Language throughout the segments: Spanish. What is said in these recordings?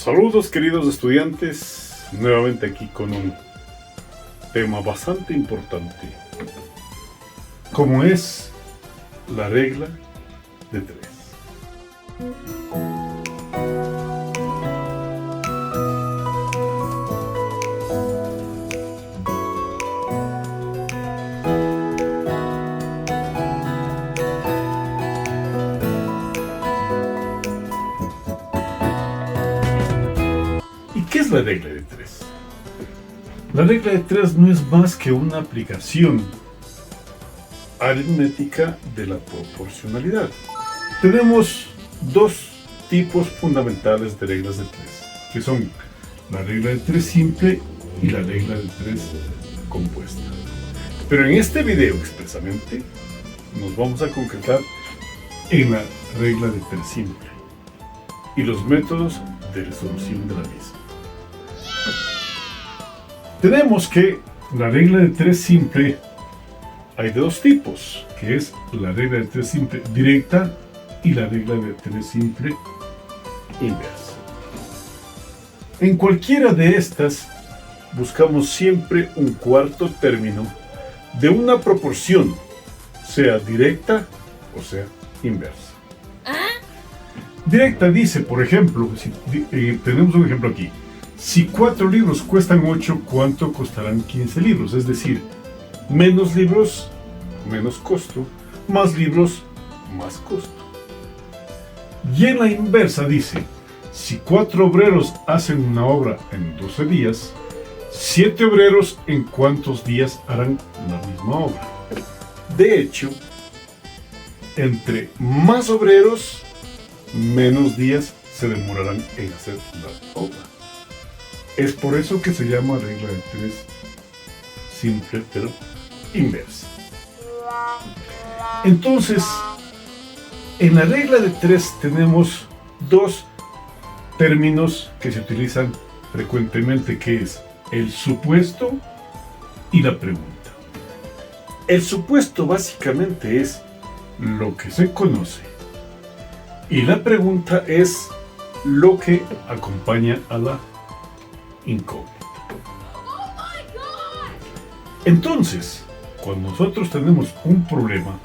Saludos queridos estudiantes, nuevamente aquí con un tema bastante importante, como es la regla de 3. ¿Qué es la regla de 3? La regla de 3 no es más que una aplicación aritmética de la proporcionalidad. Tenemos dos tipos fundamentales de reglas de 3, que son la regla de 3 simple y la regla de 3 compuesta. Pero en este video expresamente nos vamos a concretar en la regla de 3 simple y los métodos de resolución de la misma. Tenemos que la regla de 3 simple hay de dos tipos, que es la regla de 3 simple directa y la regla de 3 simple inversa. En cualquiera de estas buscamos siempre un cuarto término de una proporción, sea directa o sea inversa. Directa dice, por ejemplo, tenemos un ejemplo aquí. Si 4 libros cuestan 8, ¿cuánto costarán 15 libros? Es decir, menos libros, menos costo, más libros, más costo. Y en la inversa dice, si 4 obreros hacen una obra en 12 días, 7 obreros ¿en cuántos días harán la misma obra? De hecho, entre más obreros, menos días se demorarán en hacer la obra. Es por eso que se llama regla de 3 simple pero inversa. Entonces, en la regla de 3 tenemos dos términos que se utilizan frecuentemente, que es el supuesto y la pregunta. El supuesto básicamente es lo que se conoce y la pregunta es lo que acompaña a la incógnita. Entonces, cuando nosotros tenemos un problema,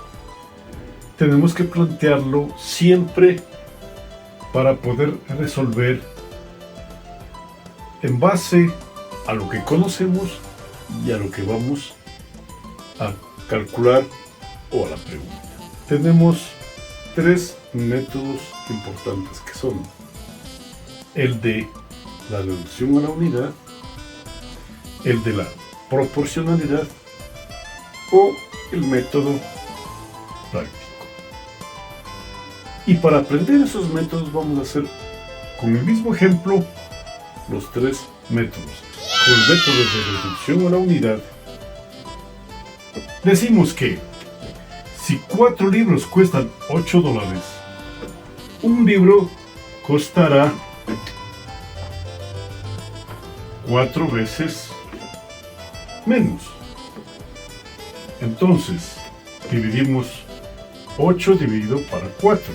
tenemos que plantearlo siempre para poder resolver en base a lo que conocemos y a lo que vamos a calcular o a la pregunta. Tenemos 3 métodos importantes que son el de la reducción a la unidad, el de la proporcionalidad o el método práctico. Y para aprender esos métodos vamos a hacer con el mismo ejemplo los 3 métodos. Con el método de reducción a la unidad decimos que si 4 libros cuestan $8, un libro costará 4 veces menos. Entonces, dividimos 8 dividido para 4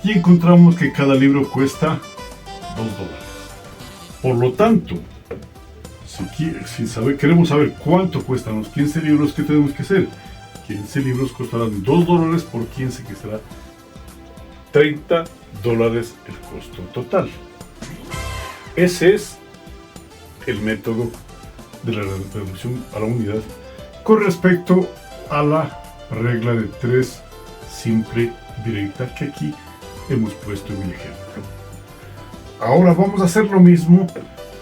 y encontramos que cada libro cuesta $2. Por lo tanto, si queremos saber cuánto cuestan los 15 libros, ¿qué tenemos que hacer? 15 libros costarán $2 por 15, que será $30 el costo total. Ese es el método de la reducción a la unidad con respecto a la regla de 3 simple directa que aquí hemos puesto en el ejemplo. Ahora vamos a hacer lo mismo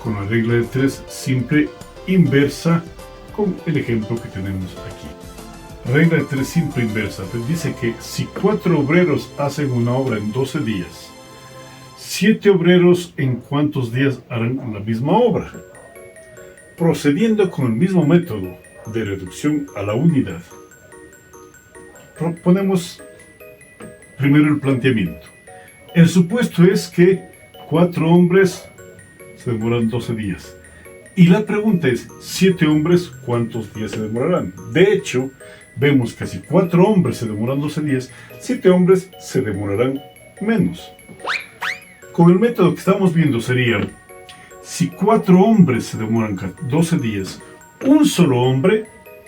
con la regla de 3 simple inversa con el ejemplo que tenemos aquí. Regla de 3 simple inversa dice que si 4 obreros hacen una obra en 12 días, 7 obreros ¿en cuántos días harán la misma obra? Procediendo con el mismo método de reducción a la unidad, proponemos primero el planteamiento. El supuesto es que 4 hombres se demoran 12 días. Y la pregunta es, 7 hombres, ¿cuántos días se demorarán? De hecho, vemos que si 4 hombres se demoran 12 días, 7 hombres se demorarán menos. Con el método que estamos viendo sería, si 4 hombres se demoran 12 días, un solo hombre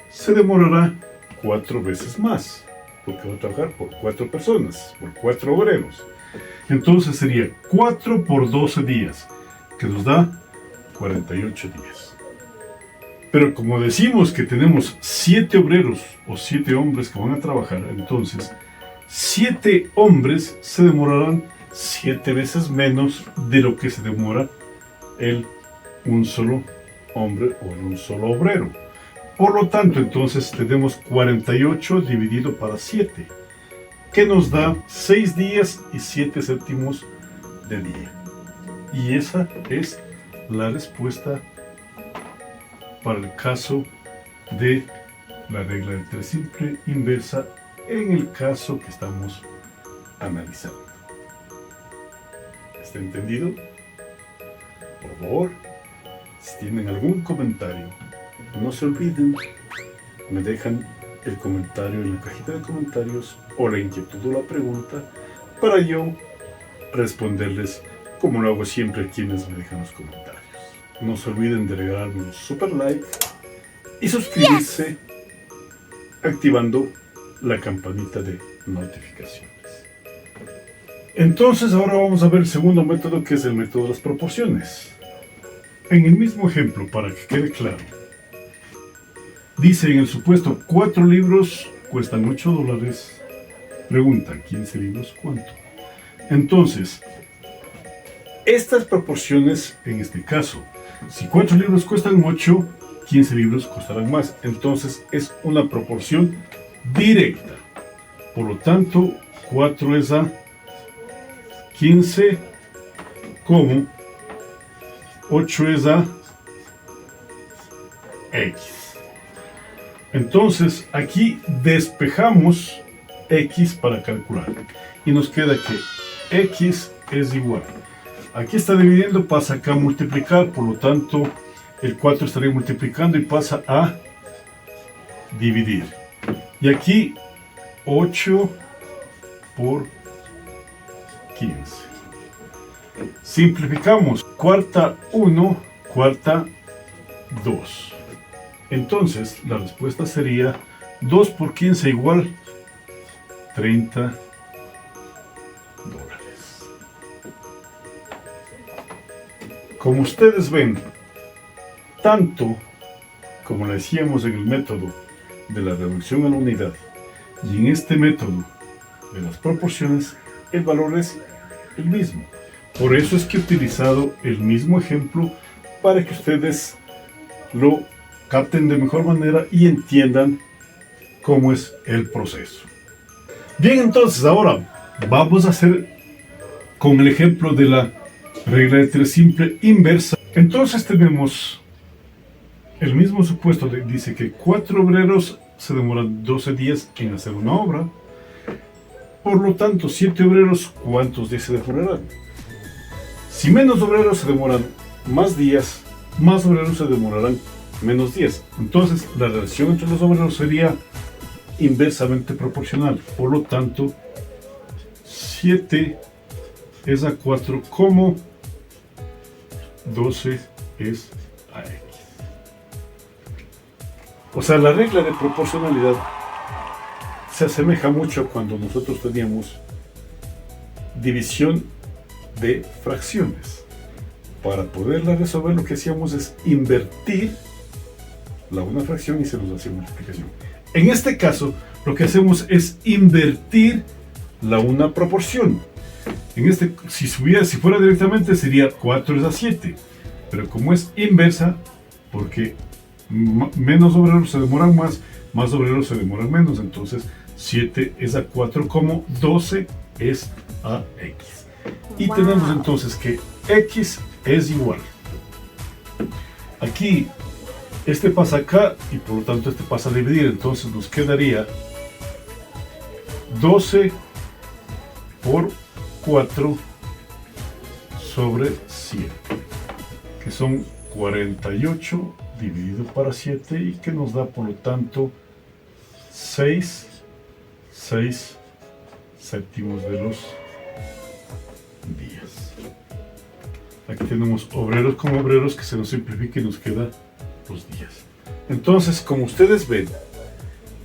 se demorará 4 veces más, porque va a trabajar por 4 personas, por 4 obreros. Entonces sería 4 por 12 días, que nos da 48 días. Pero como decimos que tenemos 7 obreros o 7 hombres que van a trabajar, entonces 7 hombres se demorarán 7 veces menos de lo que se demora un solo hombre o un solo obrero. Por lo tanto, entonces tenemos 48 dividido para 7, que nos da 6 días y 7 séptimos de día. Y esa es la respuesta para el caso de la regla de 3 simple inversa en el caso que estamos analizando. ¿Está entendido? Por favor, si tienen algún comentario, no se olviden, me dejan el comentario en la cajita de comentarios o la inquietud o la pregunta para yo responderles como lo hago siempre a quienes me dejan los comentarios. No se olviden de regalarme un super like y suscribirse activando la campanita de notificaciones. Entonces ahora vamos a ver el segundo método, que es el método de las proporciones. En el mismo ejemplo, para que quede claro, dice en el supuesto 4 libros cuestan $8. Pregunta, ¿15 libros cuánto? Entonces, estas proporciones, en este caso, si 4 libros cuestan 8, 15 libros costarán más. Entonces es una proporción directa. Por lo tanto, 4 es a 15, como 8 es a X. Entonces aquí despejamos X para calcular. Y nos queda que X es igual. Aquí está dividiendo, pasa acá a multiplicar, por lo tanto el 4 estaría multiplicando y pasa a dividir. Y aquí 8 por 15. Simplificamos, cuarta 1, cuarta 2. Entonces la respuesta sería 2 por 15 igual $30. Como ustedes ven, tanto como lo decíamos en el método de la reducción a la unidad y en este método de las proporciones, el valor es el mismo. Por eso es que he utilizado el mismo ejemplo para que ustedes lo capten de mejor manera y entiendan cómo es el proceso. Bien, entonces ahora vamos a hacer con el ejemplo de la regla de 3 simple inversa. Entonces tenemos el mismo supuesto, dice que 4 obreros se demoran 12 días en hacer una obra. Por lo tanto, 7 obreros, ¿cuántos días se demorarán? Si menos obreros se demoran más días, más obreros se demorarán menos días. Entonces, la relación entre los obreros sería inversamente proporcional. Por lo tanto, 7 es a 4, como 12 es a X. O sea, la regla de proporcionalidad se asemeja mucho a cuando nosotros teníamos división de fracciones. Para poderla resolver, lo que hacíamos es invertir una fracción y se nos hacía multiplicación. En este caso, lo que hacemos es invertir una proporción. Si fuera directamente, sería 4 es a 7. Pero como es inversa, porque menos obreros se demoran más, más obreros se demoran menos, entonces 7 es a 4, como 12 es a X. Y tenemos entonces que X es igual. Aquí, este pasa acá y por lo tanto este pasa a dividir, entonces nos quedaría 12 por 4 sobre 7, que son 48 dividido para 7 y que nos da por lo tanto 6 séptimos de los días. Aquí tenemos obreros con obreros, que se nos simplifica y nos queda los días. Entonces, como ustedes ven,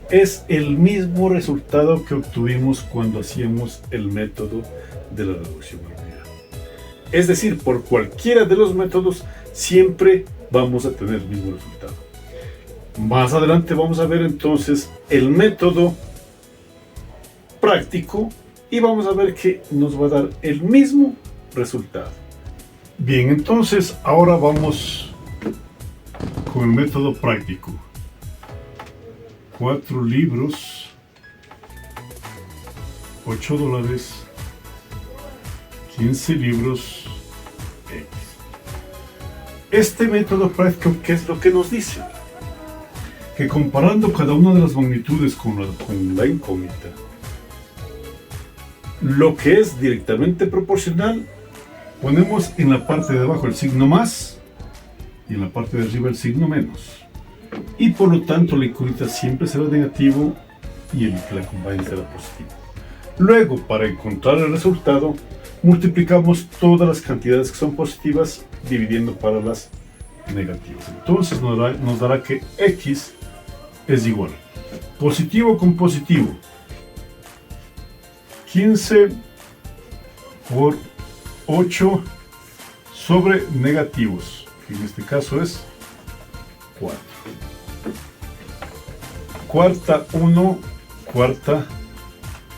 es el mismo resultado que obtuvimos cuando hacíamos el método de la reducción a la unidad. Es decir, por cualquiera de los métodos siempre vamos a tener el mismo resultado. Más adelante vamos a ver entonces el método práctico y vamos a ver que nos va a dar el mismo resultado. Bien, entonces ahora vamos con el método práctico. 4 libros, $8, 15 libros, X. Este método práctico, ¿qué es lo que nos dice? Que comparando cada una de las magnitudes con la incógnita, lo que es directamente proporcional, ponemos en la parte de abajo el signo más y en la parte de arriba el signo menos. Y por lo tanto la incógnita siempre será negativo y el que la acompañe será positivo. Luego, para encontrar el resultado, multiplicamos todas las cantidades que son positivas dividiendo para las negativas. Entonces nos dará que X es igual positivo con positivo, 15 por 8 sobre negativos, que en este caso es 4. Cuarta 1, cuarta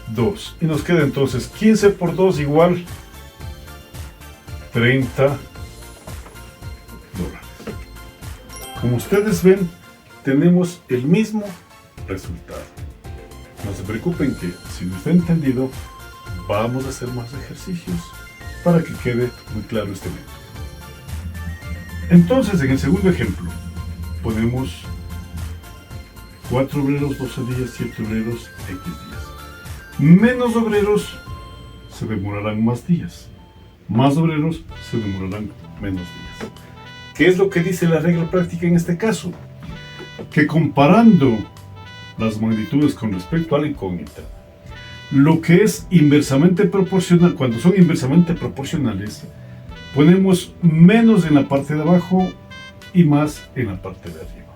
2. Y nos queda entonces 15 por 2 igual $30. Como ustedes ven, tenemos el mismo resultado. No se preocupen que si no está entendido, vamos a hacer más ejercicios para que quede muy claro este método. Entonces, en el segundo ejemplo, ponemos 4 obreros, 12 días, 7 obreros, X días. Menos obreros se demorarán más días. Más obreros se demorarán menos días. ¿Qué es lo que dice la regla práctica en este caso? Que comparando las magnitudes con respecto a la incógnita, lo que es inversamente proporcional, cuando son inversamente proporcionales, ponemos menos en la parte de abajo y más en la parte de arriba.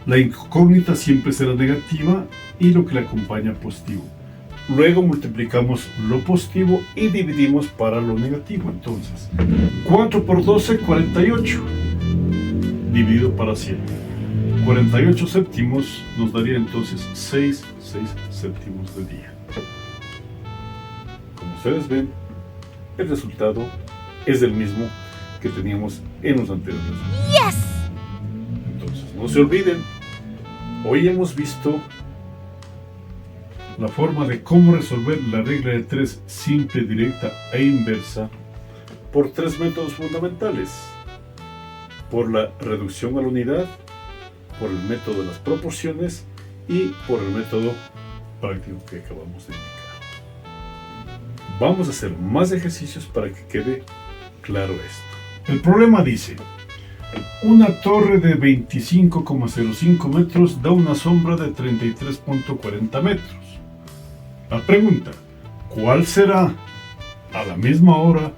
La incógnita siempre será negativa y lo que la acompaña positivo. Luego multiplicamos lo positivo y dividimos para lo negativo. Entonces, 4 por 12, 48, dividido para 7. 48 séptimos nos daría entonces 6 séptimos de día. Como ustedes ven, el resultado es el mismo que teníamos en los anteriores. Yes. Entonces, no se olviden, hoy hemos visto la forma de cómo resolver la regla de 3 simple, directa e inversa por 3 métodos fundamentales: por la reducción a la unidad, por el método de las proporciones y por el método práctico que acabamos de indicar. Vamos a hacer más ejercicios para que quede claro esto. El problema dice: una torre de 25,05 metros da una sombra de 33,40 metros. La pregunta: ¿cuál será a la misma hora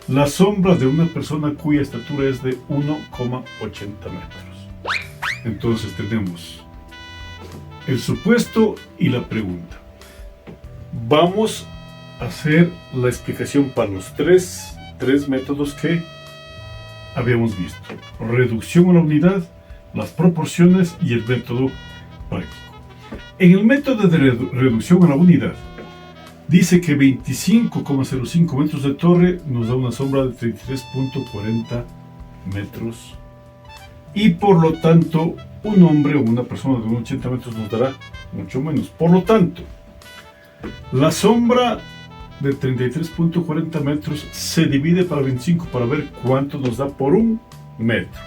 la sombra de una persona cuya estatura es de 1,80 metros? Entonces tenemos el supuesto y la pregunta. Vamos a hacer la explicación para los tres métodos que habíamos visto: reducción a la unidad, las proporciones y el método práctico. En el método de reducción a la unidad, dice que 25,05 metros de torre nos da una sombra de 33,40 metros y por lo tanto un hombre o una persona de unos 80 metros nos dará mucho menos. Por lo tanto, la sombra de 33,40 metros se divide para 25 para ver cuánto nos da por un metro.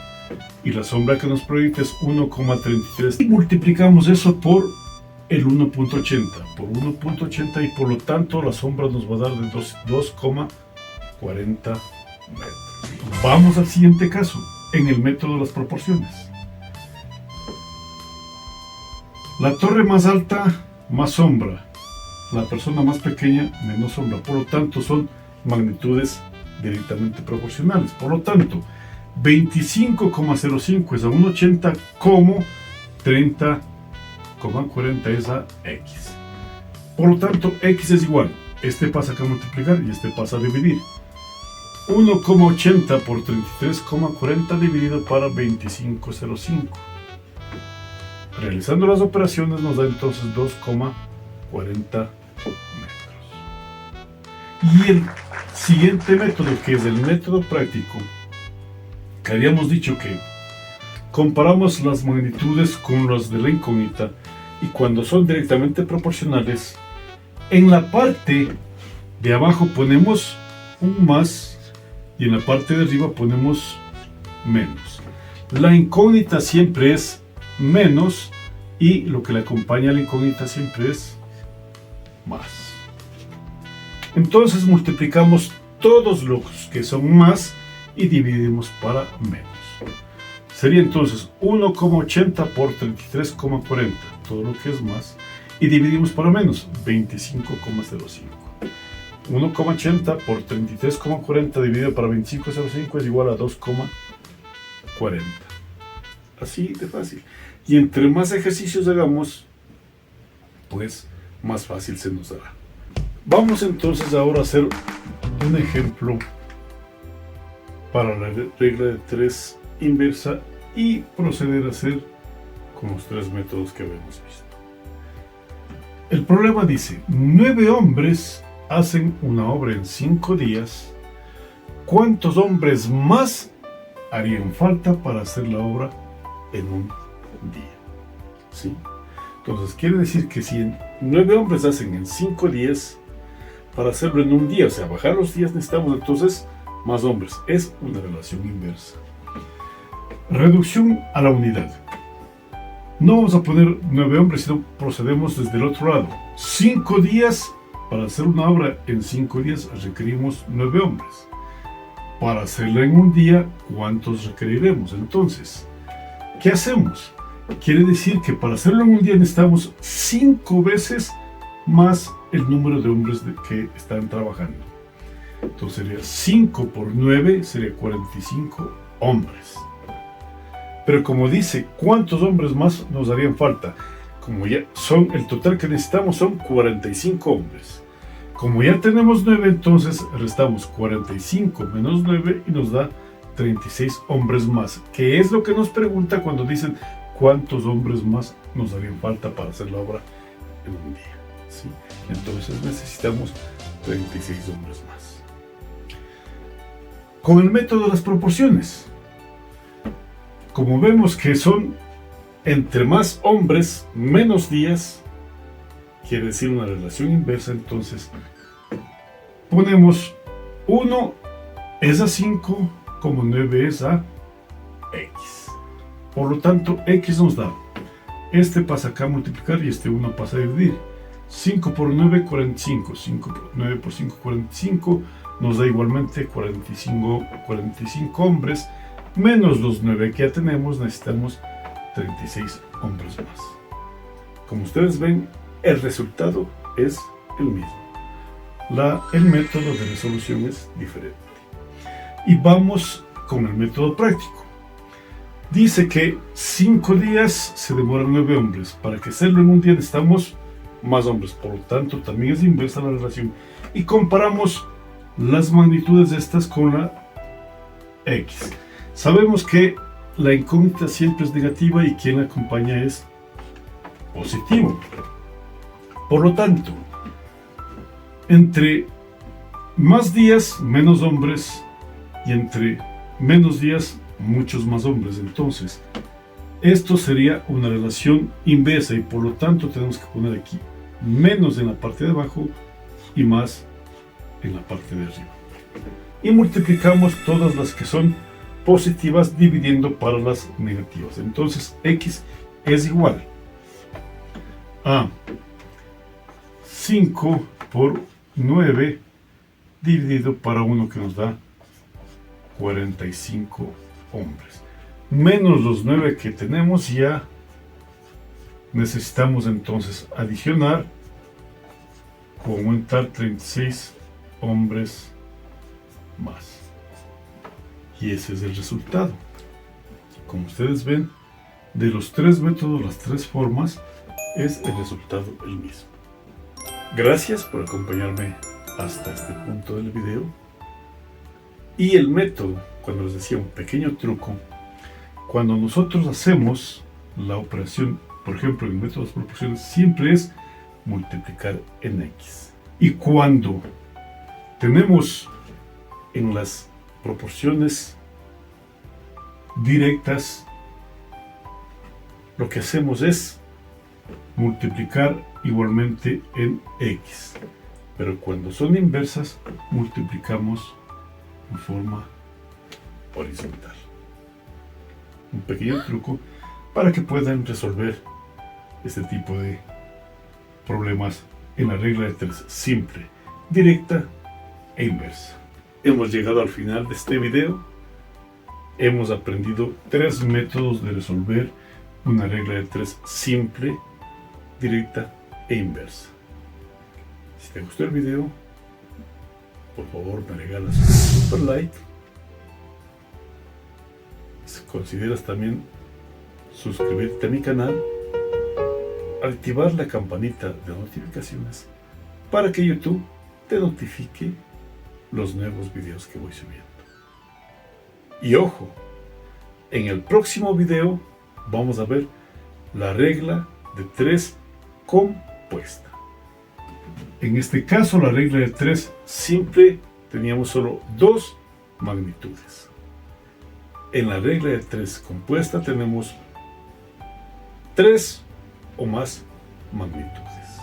Y la sombra que nos proyecta es 1,33. Y multiplicamos eso por el 1,80. Por 1,80 y por lo tanto la sombra nos va a dar de 2,40 metros. Vamos al siguiente caso, en el método de las proporciones. La torre más alta, más sombra. La persona más pequeña, menos sombra. Por lo tanto, son magnitudes directamente proporcionales. Por lo tanto, 25,05 es a 1,80 como 30,40 es a X. Por lo tanto, X es igual. Este pasa acá a multiplicar y este pasa a dividir. 1,80 por 33,40 dividido para 25,05. Realizando las operaciones nos da entonces 2,40 metros. Y el siguiente método, que es el método práctico, que habíamos dicho que comparamos las magnitudes con las de la incógnita y cuando son directamente proporcionales, en la parte de abajo ponemos un más y en la parte de arriba ponemos menos. La incógnita siempre es menos y lo que le acompaña a la incógnita siempre es más. Entonces multiplicamos todos los que son más y dividimos para menos. Sería entonces 1,80 por 33,40, todo lo que es más, y dividimos para menos, 25,05. 1,80 por 33,40 dividido para 25,05 es igual a 2,40. Así de fácil. Y entre más ejercicios hagamos, pues más fácil se nos dará. Vamos entonces ahora a hacer un ejemplo para la regla de 3 inversa y proceder a hacer con los 3 métodos que habíamos visto. El problema dice, 9 hombres hacen una obra en 5 días. ¿Cuántos hombres más harían falta para hacer la obra en un día? ¿Sí? Entonces quiere decir que si 9 hombres hacen en 5 días, para hacerlo en un día, o sea, bajar los días, necesitamos entonces más hombres. Es una relación inversa. Reducción a la unidad. No vamos a poner 9 hombres, sino procedemos desde el otro lado. 5 días, para hacer una obra en 5 días requerimos 9 hombres. Para hacerla en un día, ¿cuántos requeriremos? Entonces, ¿qué hacemos? Quiere decir que para hacerlo en un día necesitamos 5 veces más el número de hombres que están trabajando. Entonces sería 5 por 9, sería 45 hombres. Pero como dice, ¿cuántos hombres más nos harían falta? Como ya son, el total que necesitamos son 45 hombres. Como ya tenemos 9, entonces restamos 45 menos 9 y nos da 36 hombres más. Que es lo que nos pregunta cuando dicen cuántos hombres más nos harían falta para hacer la obra en un día. ¿Sí? Entonces necesitamos 36 hombres más. Con el método de las proporciones, como vemos que son entre más hombres, menos días, quiere decir una relación inversa, entonces ponemos 1 es a 5 como 9 es a X. Por lo tanto, X nos da, este pasa acá a multiplicar y este 1 pasa a dividir. 5 por 9, 45. 9 por 5, 45. Nos da igualmente 45 hombres. Menos los 9 que ya tenemos, necesitamos 36 hombres más. Como ustedes ven, el resultado es el mismo. El método de resolución es diferente. Y vamos con el método práctico. Dice que 5 días se demoran 9 hombres. Para que hacerlo en un día necesitamos más hombres, por lo tanto también es inversa la relación y comparamos las magnitudes de estas con la X. Sabemos que la incógnita siempre es negativa y quien la acompaña es positivo. Por lo tanto, entre más días, menos hombres, y entre menos días, muchos más hombres. Entonces, esto sería una relación inversa y por lo tanto tenemos que poner aquí menos en la parte de abajo y más en la parte de arriba. Y multiplicamos todas las que son positivas dividiendo para las negativas. Entonces X es igual a 5 por 9 dividido para 1 que nos da 45 hombres. Menos los 9 que tenemos, ya necesitamos entonces adicionar o aumentar 36 hombres más. Y ese es el resultado. Como ustedes ven, de los tres métodos, las tres formas, es el resultado el mismo. Gracias por acompañarme hasta este punto del video. Y el método, cuando les decía un pequeño truco, cuando nosotros hacemos la operación, por ejemplo, en métodos de proporciones, siempre es multiplicar en X. Y cuando tenemos en las proporciones directas, lo que hacemos es multiplicar igualmente en X. Pero cuando son inversas, multiplicamos en forma horizontal. Un pequeño truco para que puedan resolver este tipo de problemas en la regla de 3 simple, directa e inversa. Hemos llegado al final de este video. Hemos aprendido 3 métodos de resolver una regla de 3 simple, directa e inversa. Si te gustó el video, por favor me regalas un super like. Si consideras también suscribirte a mi canal, activar la campanita de notificaciones para que YouTube te notifique los nuevos videos que voy subiendo. Y ojo, en el próximo video vamos a ver la regla de 3 compuesta. En este caso, la regla de 3 simple, teníamos solo 2 magnitudes. En la regla de 3 compuesta tenemos 3 o más magnitudes.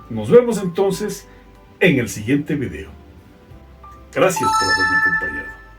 Nos vemos entonces en el siguiente video. Gracias por haberme acompañado.